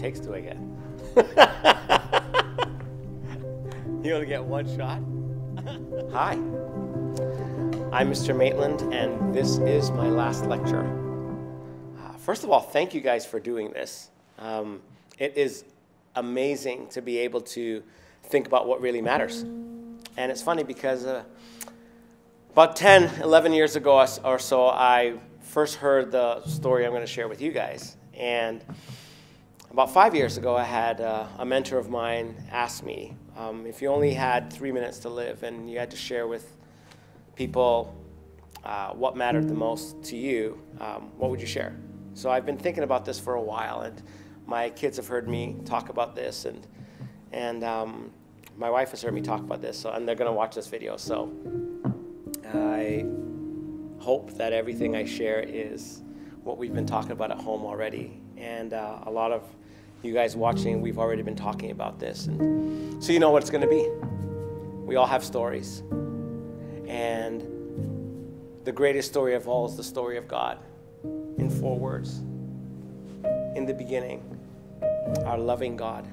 takes do I get? You only get one shot? Hi, I'm Mr. Maitland, and this is my last lecture. First of all, thank you guys for doing this. It is amazing to be able to think about what really matters. And it's funny because about 10, 11 years ago or so, I first heard the story I'm going to share with you guys. And about 5 years ago, I had a mentor of mine ask me, if you only had 3 minutes to live and you had to share with people what mattered the most to you, what would you share? So I've been thinking about this for a while, and my kids have heard me talk about this, and my wife has heard me talk about this, and they're going to watch this video. So I hope that everything I share is what we've been talking about at home already. And a lot of you guys watching, we've already been talking about this. And so you know what it's going to be. We all have stories. And the greatest story of all is the story of God. In 4 words. In the beginning, our loving God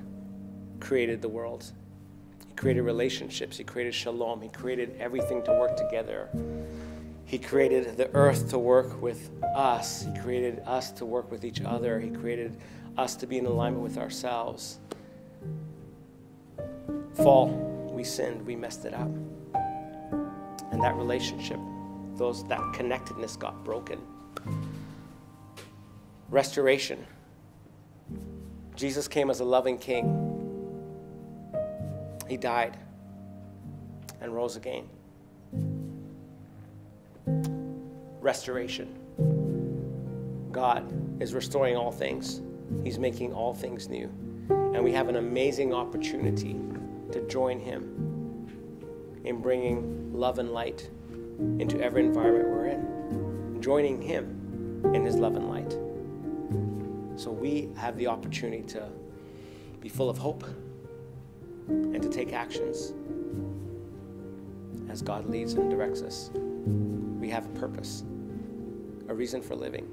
created the world. He created relationships. He created shalom. He created everything to work together. He created the earth to work with us. He created us to work with each other. He created us to be in alignment with ourselves. Fall, we sinned, we messed it up. And that relationship, that connectedness got broken. Restoration. Jesus came as a loving king. He died and rose again. Restoration. God is restoring all things. He's making all things new. And we have an amazing opportunity to join him in bringing love and light into every environment we're in. Joining him in his love and light. So we have the opportunity to be full of hope and to take actions as God leads and directs us. We have a purpose, a reason for living,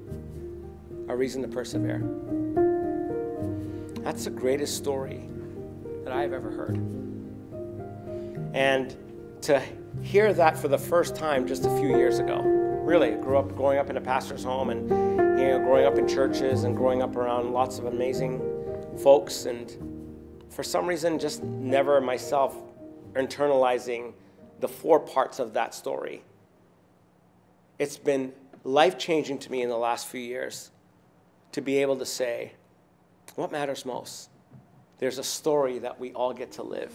a reason to persevere. That's the greatest story that I've ever heard. And to hear that for the first time just a few years ago, really, growing up in a pastor's home and growing up in churches and growing up around lots of amazing folks, and for some reason just never myself internalizing the 4 parts of that story. It's been life-changing to me in the last few years to be able to say, what matters most? There's a story that we all get to live.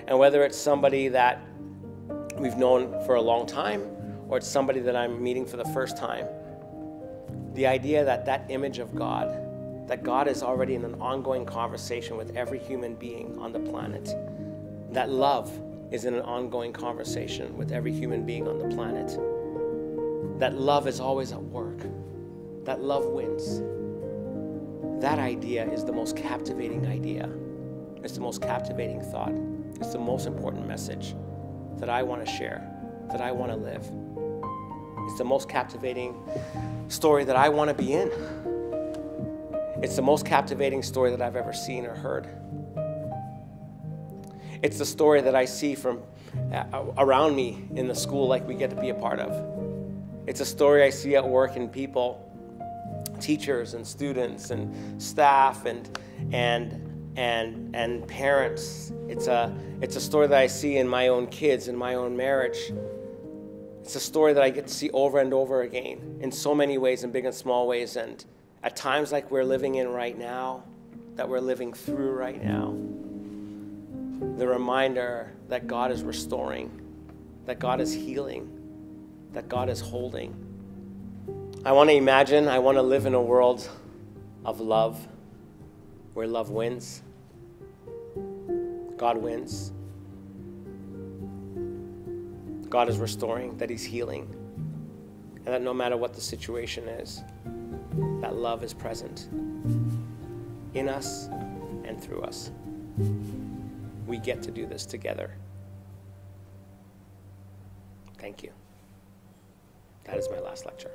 And whether it's somebody that we've known for a long time, or it's somebody that I'm meeting for the first time, the idea that that image of God, that God is already in an ongoing conversation with every human being on the planet, that love is in an ongoing conversation with every human being on the planet, that love is always at work, that love wins. That idea is the most captivating idea. It's the most captivating thought. It's the most important message that I want to share, that I want to live. It's the most captivating story that I want to be in. It's the most captivating story that I've ever seen or heard. It's the story that I see from around me in the school like we get to be a part of. It's a story I see at work in people, teachers and students and staff and parents. It's a story that I see in my own kids, in my own marriage. It's a story that I get to see over and over again in so many ways, in big and small ways, and at times like we're living in right now, that we're living through right now. The reminder that God is restoring, that God is healing, that God is holding. I want to live in a world of love, where love wins, God wins, God is restoring, that he's healing, and that no matter what the situation is, that love is present in us and through us. We get to do this together. Thank you. That is my last lecture.